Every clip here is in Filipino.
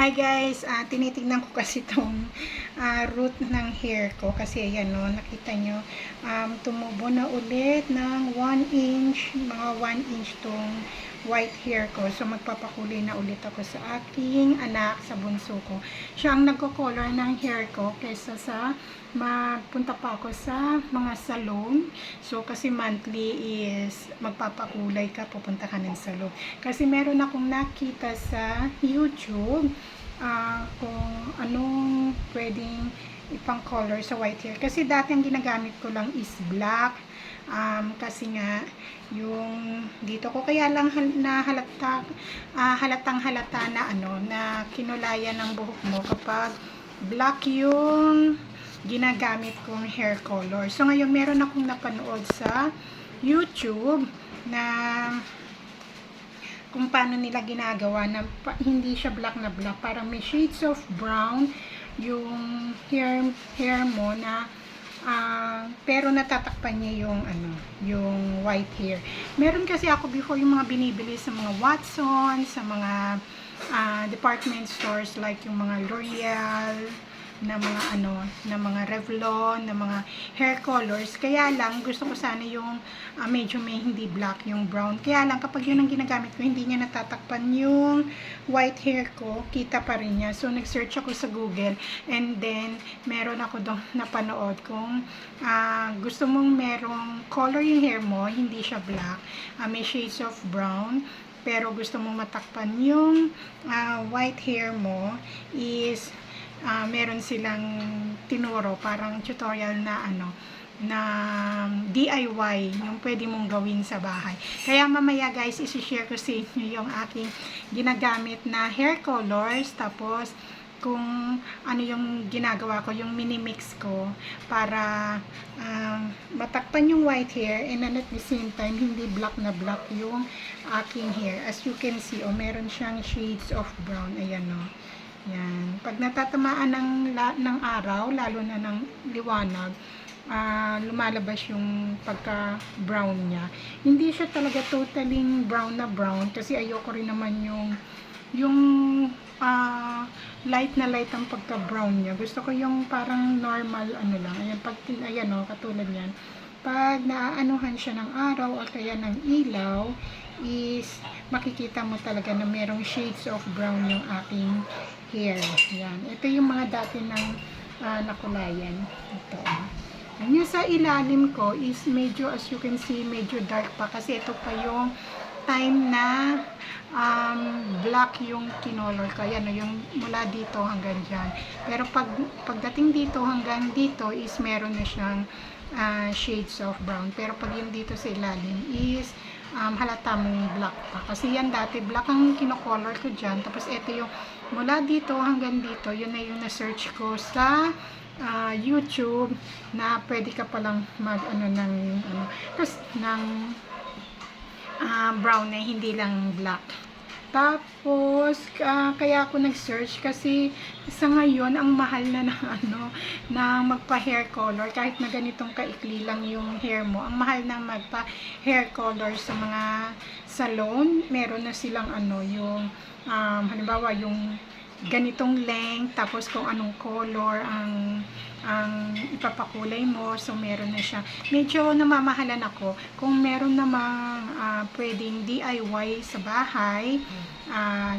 Hi guys, tinitingnan ko kasi itong root ng hair ko kasi ayan no, nakita nyo, tumubo na ulit ng 1 inch, mga 1 inch tong white hair ko. So magpapakulay na ulit ako sa aking anak, sa bunso ko. Siya ang nagko-color ng hair ko kaysa sa mapunta pa ako sa mga salon. So kasi monthly is magpapakulay ka, pupunta ka ng salon. Kasi meron akong nakita sa YouTube kung anong pwedeng ipang color sa white hair. Kasi dati ang ginagamit ko lang is black. Kasi nga yung dito ko kaya lang halatang halata na na kinulayan ng buhok mo kapag black yung ginagamit kong hair color. So ngayon meron akong napanood sa YouTube na kung paano nila ginagawa na hindi siya black na black, parang may shades of brown yung hair mo na pero natatakpan niya yung white hair. Meron kasi ako before yung mga binibili sa mga Watson, sa mga department stores like yung mga L'Oreal, na mga na mga Revlon, na mga hair colors. Kaya lang gusto ko sana yung medyo may hindi black, yung brown. Kaya lang kapag yun ang ginagamit ko, hindi niya natatakpan yung white hair ko, kita pa rin niya. So nag-search ako sa Google and then meron ako doon napanood kung gusto mong merong color yung hair mo, hindi siya black, may shades of brown, pero gusto mong matakpan yung white hair mo, is meron silang tinuro, parang tutorial na na DIY, yung pwede mong gawin sa bahay. Kaya mamaya guys, isi-share ko sa inyo yung aking ginagamit na hair colors, tapos kung ano yung ginagawa ko, yung mini-mix ko para matakpan yung white hair and then at the same time hindi black na black yung aking hair. As you can see, meron siyang shades of brown. Ayan yan. Pag natatamaan ng araw, lalo na ng liwanag, lumalabas yung pagka-brown niya. Hindi siya talaga totally brown na brown kasi ayoko rin naman yung light na light ang pagka-brown niya. Gusto ko yung parang normal lang. Ayan, katulad yan. Pag naaanuhan siya ng araw o kaya ng ilaw, is makikita mo talaga na merong shades of brown yung aking hair. Yan. Ito yung mga dati ng nakulayan. Ito. Yung sa ilalim ko is medyo, as you can see, medyo dark pa kasi ito pa yung time na black yung kinolor ko. Yan, yung mula dito hanggang dyan. Pero pagdating dito hanggang dito is meron na siyang shades of brown. Pero pag yung dito sa ilalim is halata mong black pa. Kasi yan dati black ang kinocolor ko dyan. Tapos ito yung mula dito hanggang dito, yun na yung na-search ko sa YouTube na pwede ka palang mag ng brown na hindi lang black. Tapos kaya ako nag-search kasi sa ngayon ang mahal na na magpa-hair color, kahit na ganitong kaikli lang yung hair mo. Ang mahal na magpa-hair color sa mga salon. Meron na silang yung halimbawa yung ganitong length, tapos kung anong color ang ipapakulay mo. So meron na siya. Medyo namamahalan ako. Kung meron namang pwedeng DIY sa bahay,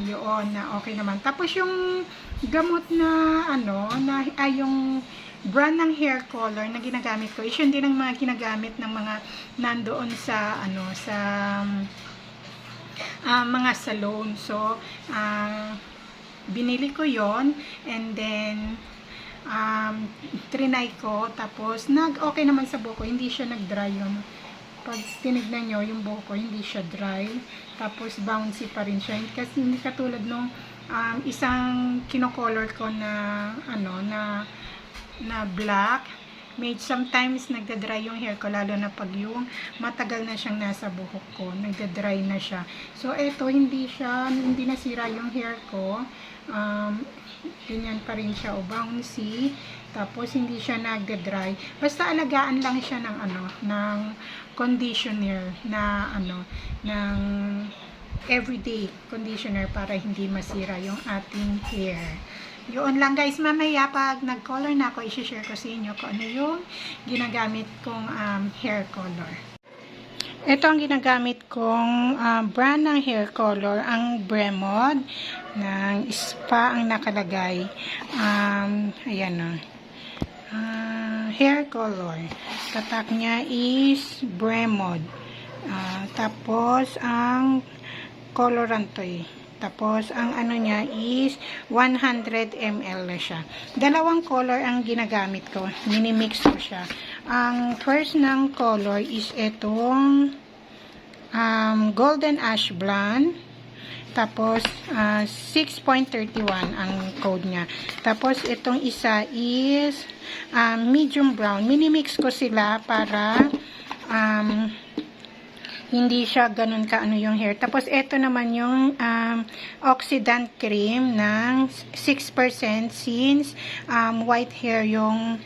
yun na okay naman. Tapos yung gamot na yung brand ng hair color na ginagamit ko, is yun din ang mga ginagamit ng mga nandoon sa sa mga salon. So binili ko yon and then trinay ko, tapos okay naman sa buhok ko, hindi siya nag-dry yun. Pag tinignan nyo yung buhok ko, hindi siya dry, tapos bouncy pa rin siya, kasi hindi katulad nung isang kinocolor ko na na black. Sometimes nagda-dry yung hair ko, lalo na pag yung matagal na siyang nasa buhok ko, nagda-dry na siya. So eto, hindi nasira yung hair ko. Ganyan pa rin siya, bouncy. Tapos hindi siya nagda-dry. Basta alagaan lang siya ng ng conditioner na ng everyday conditioner para hindi masira yung ating hair. Yun lang guys, mamaya pag nag-color na ako, i-share ko sa inyo kung ano yung ginagamit kong hair color. Ito ang ginagamit kong brand ng hair color, ang Bremod ng Spa ang nakalagay. Ayan o. Hair color. Tatak niya is Bremod. Tapos ang colorant to eh. Tapos, ang ano niya is 100 ml na siya. Dalawang color ang ginagamit ko. Minimix ko siya. Ang first ng color is itong Golden Ash Blonde. Tapos, 6.31 ang code niya. Tapos, itong isa is medium brown. Minimix ko sila para hindi siya ganun kaano yung hair. Tapos, ito naman yung oxidant cream ng 6% since white hair yung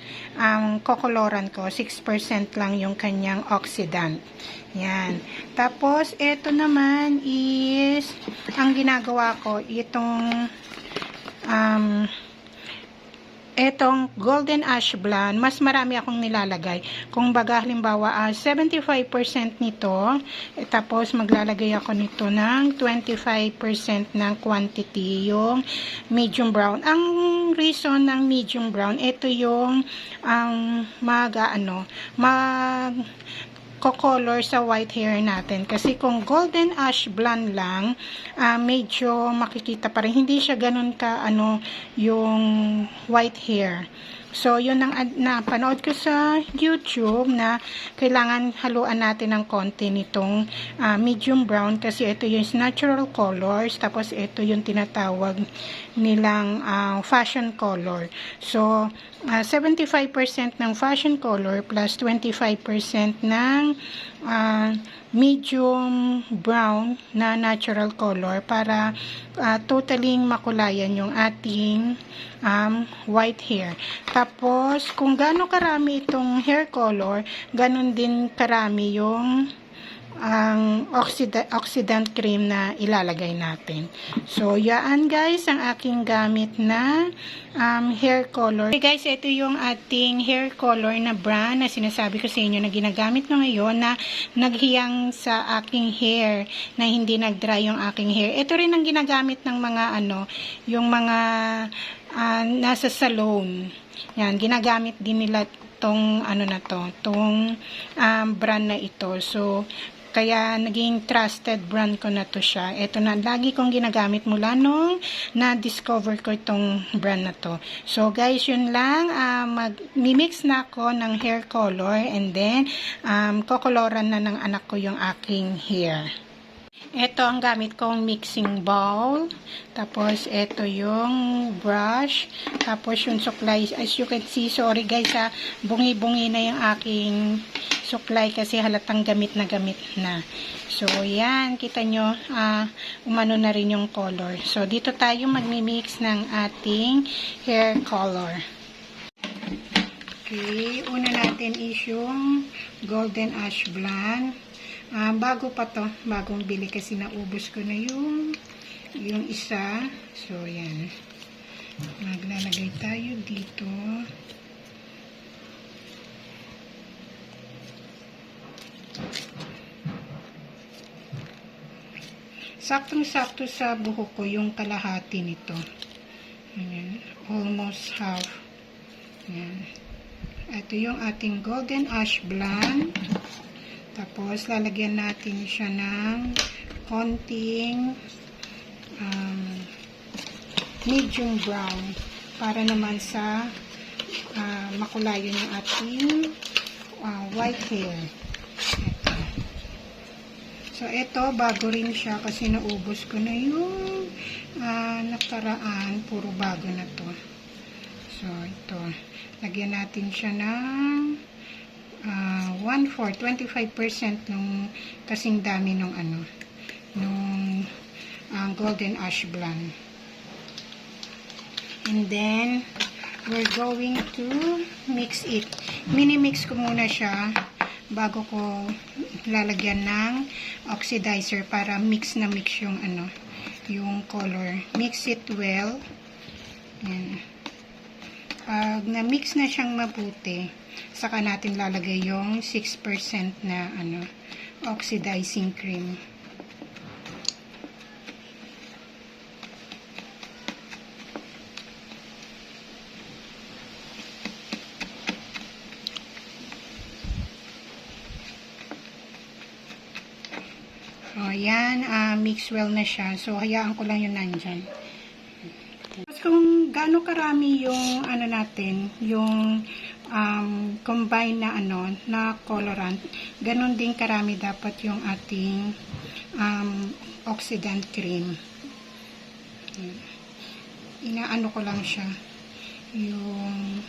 kokoloran ko. 6% lang yung kanyang oxidant. Yan. Tapos, ito naman is ang ginagawa ko, etong Golden Ash Blonde, mas marami akong nilalagay. Kung baga, halimbawa, 75% nito, tapos maglalagay ako nito ng 25% ng quantity, yung medium brown. Ang reason ng medium brown, ito yung color sa white hair natin. Kasi kung golden ash blonde lang, medyo makikita pa rin. Hindi siya ganun ka, yung white hair. So, yun ang napanood ko sa YouTube na kailangan haluan natin ng konti nitong medium brown kasi ito yung natural colors. Tapos, ito yung tinatawag nilang fashion color. So, 75% ng fashion color plus 25% ng medium brown na natural color para totaling makulayan yung ating white hair. Tapos, kung gaano karami itong hair color, ganun din karami yung oxidant cream na ilalagay natin. So, yan guys, ang aking gamit na hair color. Okay guys, ito yung ating hair color na brand na sinasabi ko sa inyo na ginagamit ko ngayon na naghiyang sa aking hair, na hindi nag-dry yung aking hair. Ito rin ang ginagamit ng mga yung mga nasa salon. Yan, ginagamit din nila tong tong brand na ito. So, kaya naging trusted brand ko na to siya. Ito na, lagi kong ginagamit mula nung na-discover ko itong brand na to. So guys, yun lang. Mag-mix na ako ng hair color and then kokoloran na ng anak ko yung aking hair. Ito ang gamit kong mixing bowl. Tapos, ito yung brush. Tapos, yung suklay. As you can see, sorry guys bungi-bungi na yung aking suklay kasi halatang gamit na. So, yan. Kita nyo, umano na rin yung color. So, dito tayo magmi-mix ng ating hair color. Okay. Una natin is yung Golden Ash Blonde. Bago pa to, bagong bili kasi naubos ko na yung isa. So, yan. Maglalagay tayo dito. Saktong-sakto sa buhok ko yung kalahati nito. Ayan. Almost half. Ayan. Ito yung ating Golden Ash Blonde. Tapos, lalagyan natin siya ng konting medium brown para naman sa makulayan yung ating white hair. Ito. So, ito, bago rin siya kasi naubos ko na yung nakaraan. Puro bago na to. So, ito. Lagyan natin siya ng 1/4, 25% nung kasing dami nung nung Golden Ash Blonde. And then, we're going to mix it. Mini-mix ko muna siya bago ko lalagyan ng oxidizer para mix na mix yung ano, yung color. Mix it well. Yan. Pag na-mix na siyang mabuti, saka natin lalagay yung 6% na ano, oxidizing cream. O, yan, mix well na siya. So, hayaan ko lang yun nandyan. Tapos, kung gaano karami yung, ano natin, yung combine na, ano, na colorant, ganun din karami dapat yung ating oxidant cream. Inaano ko lang siya. Yung,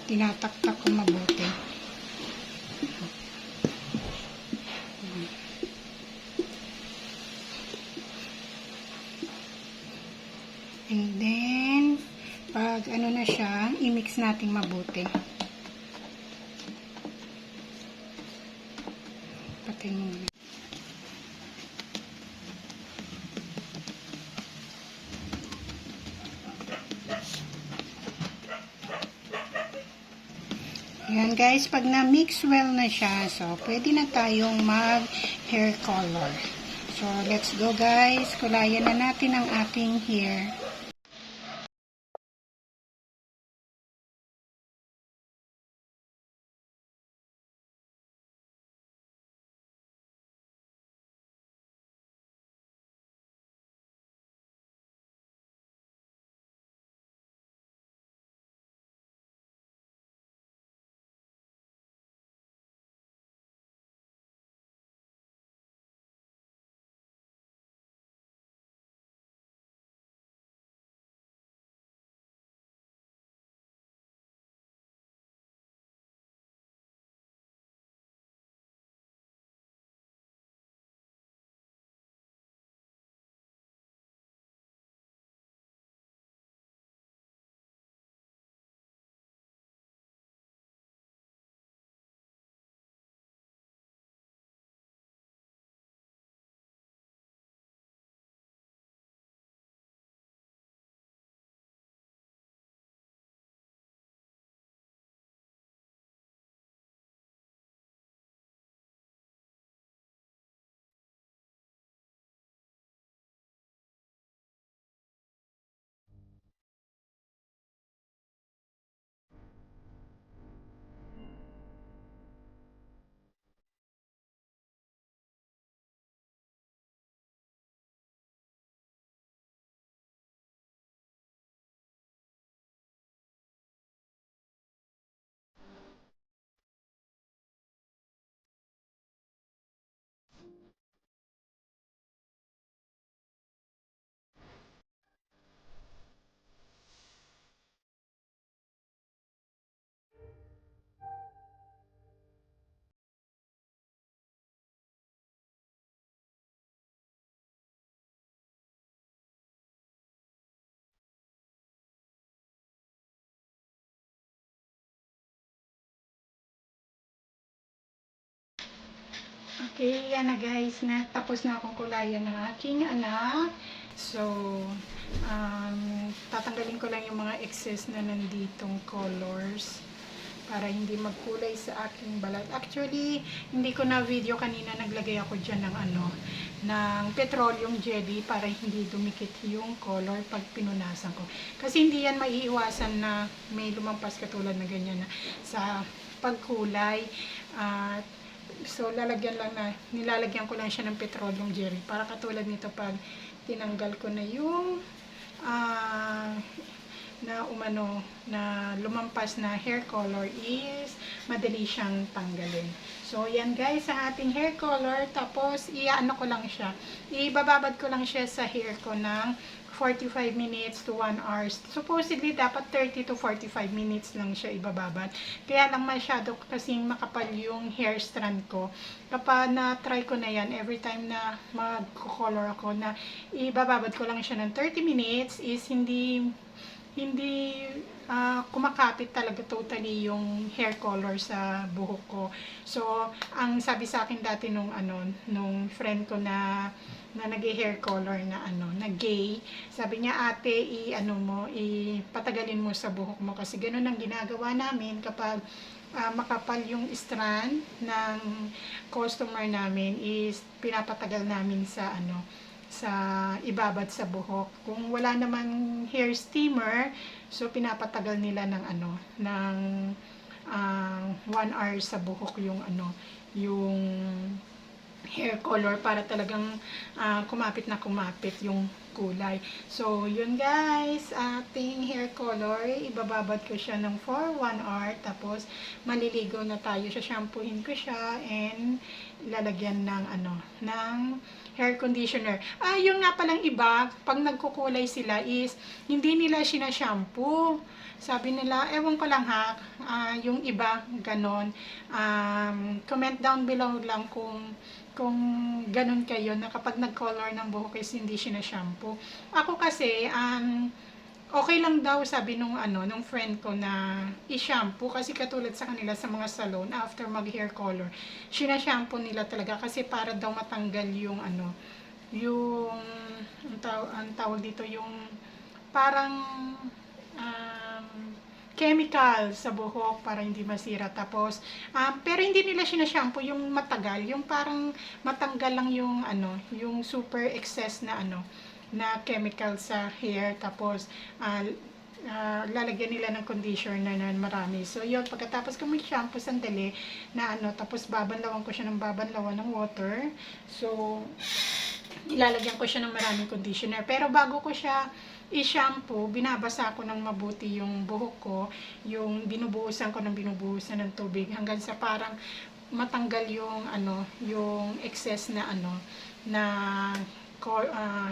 tinataktak ko mabuti. And then, pag ano na siya, i-mix natin mabuti. Patay muna. Ayan guys, pag na-mix well na siya, so pwede na tayong mag-hair color. So, let's go guys. Kulayan na natin ang ating hair. Okay, yan na guys, tapos na akong kulayan ng aking anak. So, tatanggalin ko lang yung mga excess na nanditong colors para hindi magkulay sa aking balat. Actually, hindi ko na video kanina, naglagay ako dyan ng ng petroleum jelly para hindi dumikit yung color pag pinunasan ko. Kasi hindi yan maiiwasan na may lumampas katulad na ganyan na sa pagkulay. So, nilalagyan ko lang siya ng petroleum jelly. Para katulad nito pag tinanggal ko na yung na lumampas na hair color is madali siyang tanggalin. So, yan guys, sa ating hair color. Tapos, iyaano ko lang siya. Ibababad ko lang siya sa hair ko ng 45 minutes to 1 hour. Supposedly, dapat 30 to 45 minutes lang siya ibababad. Kaya lang masyado kasing makapal yung hair strand ko. Kapag na-try ko na yan, every time na mag-color ako, na ibababad ko lang siya ng 30 minutes is hindi hindi kumakapit talaga totally yung hair color sa buhok ko. So, ang sabi sa akin dati nung friend ko na nag-hair color na gay, sabi niya, ate, ipatagalin mo sa buhok mo kasi ganun ang ginagawa namin kapag makapal yung strand ng customer namin is pinapatagal namin sa ibabad sa buhok. Kung wala namang hair steamer, so pinapatagal nila ng 1 hour sa buhok yung hair color para talagang kumapit na kumapit yung kulay. So, yun guys, ating hair color, ibababad ko siya ng for 1 hour, tapos maliligo na tayo, shampoohin ko siya, and lalagyan ng hair conditioner. Yung nga palang iba, pag nagkukulay sila is, hindi nila sinashampoo. Sabi nila, ewan ko lang ha, yung iba, ganon. Comment down below lang kung ganun kayo na kapag nag-color ng buhok is hindi sinashampoo. Ako kasi, okay lang daw sabi nung friend ko na i-shampoo kasi katulad sa kanila sa mga salon after mag-hair color, sinashampoo nila talaga kasi para daw matanggal yung ang tawag dito yung parang chemical sa buhok para hindi masira. Tapos pero hindi nila sinashampoo yung matagal, yung parang matanggal lang yung super excess na chemical sa hair. Tapos lalagyan nila ng conditioner na marami. So yun, pagkatapos ko mag-shampoo sandali na tapos babanlawan ko siya ng water. So ilalagyan ko siya ng maraming conditioner. Pero bago ko siya i-shampoo, binabasa ko ng mabuti yung buhok ko, yung binubuhusan ko ng tubig hanggang sa parang matanggal yung excess na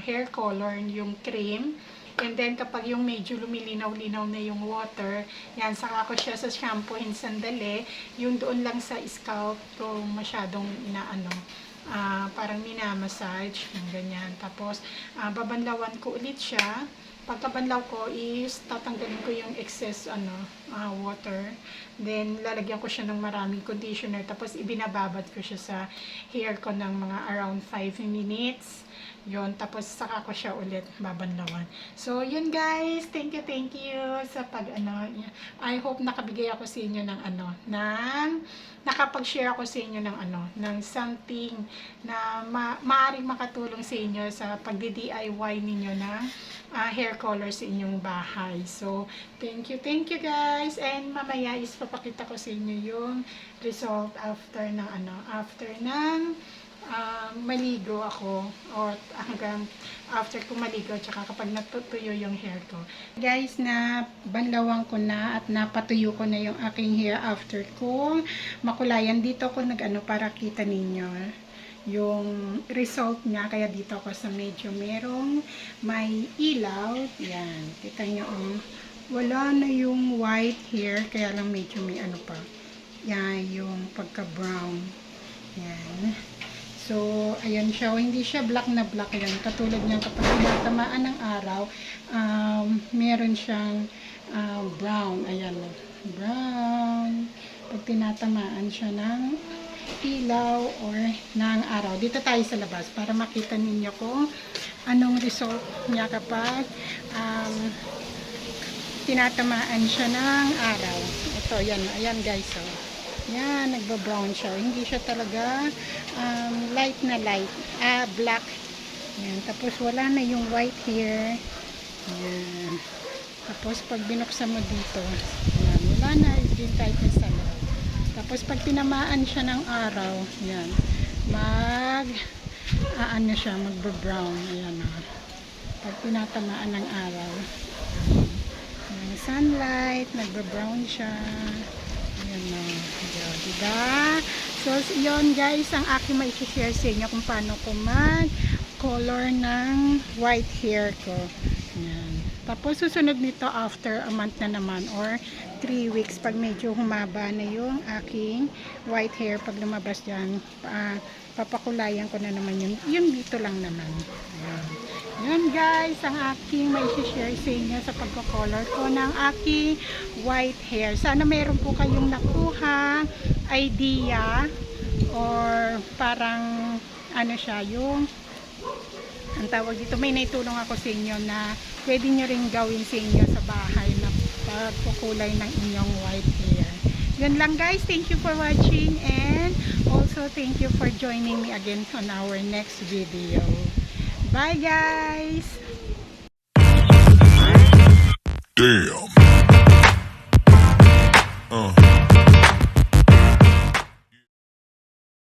hair color, yung cream. And then kapag yung medyo lumilinaw-linaw na yung water, yan, saka ko siya sa shampoohin sandali, yung doon lang sa scalp ko masyadong parang minamassage, yung ganyan. Tapos babanlawan ko ulit siya. Pagkabanlaw ko is tatanggalin ko yung excess water. Then lalagyan ko siya ng maraming conditioner. Tapos ibinababad ko siya sa hair ko ng mga around 5 minutes. Yun, tapos saka ko siya ulit babanlawan. So, yun guys, thank you sa I hope nakabigay ako sa inyo ng nakapag-share ako sa inyo ng something na maaaring makatulong sa inyo sa pagdi-DIY ninyo ng hair color sa inyong bahay. So, thank you guys, and mamaya is papakita ko sa inyo yung result after ng maligo ako or hanggang after ko maligo tsaka kapag natutuyo yung hair ko. Guys, na banlawan ko na at napatuyo ko na yung aking hair after kong makulayan. Dito ko para kita ninyo yung result niya. Kaya dito ako sa medyo merong may ilaw. Yan, kita nyo wala na yung white hair, kaya lang medyo may pa. Yan, yung pagka brown. Yan. So, ayan siya. Hindi siya black na black yan. Katulad niyan kapag tinatamaan ng araw, meron siyang brown. Ayan. Brown. Pag tinatamaan siya ng ilaw or ng araw. Dito tayo sa labas para makita ninyo kung anong result niya kapag tinatamaan siya ng araw. Ito, yan. Ayan guys. So, yan, nagba-brown siya. Hindi siya talaga light na light. Black. Yan. Tapos wala na yung white hair. Yan. Tapos pag binuksan mo dito, yan, wala na yung tightness sa loob. Tapos pag tinamaan siya ng araw, yan, siya, magba-brown. Ayan na. Pag tinatamaan ng araw, yan, sunlight, nagba-brown siya. Ayan na. Diba? So, yun guys, ang aking may share sa inyo kung paano ko mag-color ng white hair ko. Ayan. Tapos, susunod nito after a month na naman or 3 weeks pag medyo humaba na yung aking white hair. Pag lumabas dyan, papakulayan ko na naman yun. Yung dito lang naman. Ayan. Yan guys, ang aking may share sa inyo sa pagko-color ko ng aking white hair. Sana meron po kayong nakuha idea or parang ano siya, yung ang tawag dito, may naitulong ako sa inyo na pwede nyo rin gawin sa inyo sa bahay na pagkukulay ng inyong white hair. Yun lang guys, thank you for watching and also thank you for joining me again on our next video. Bye guys! Damn.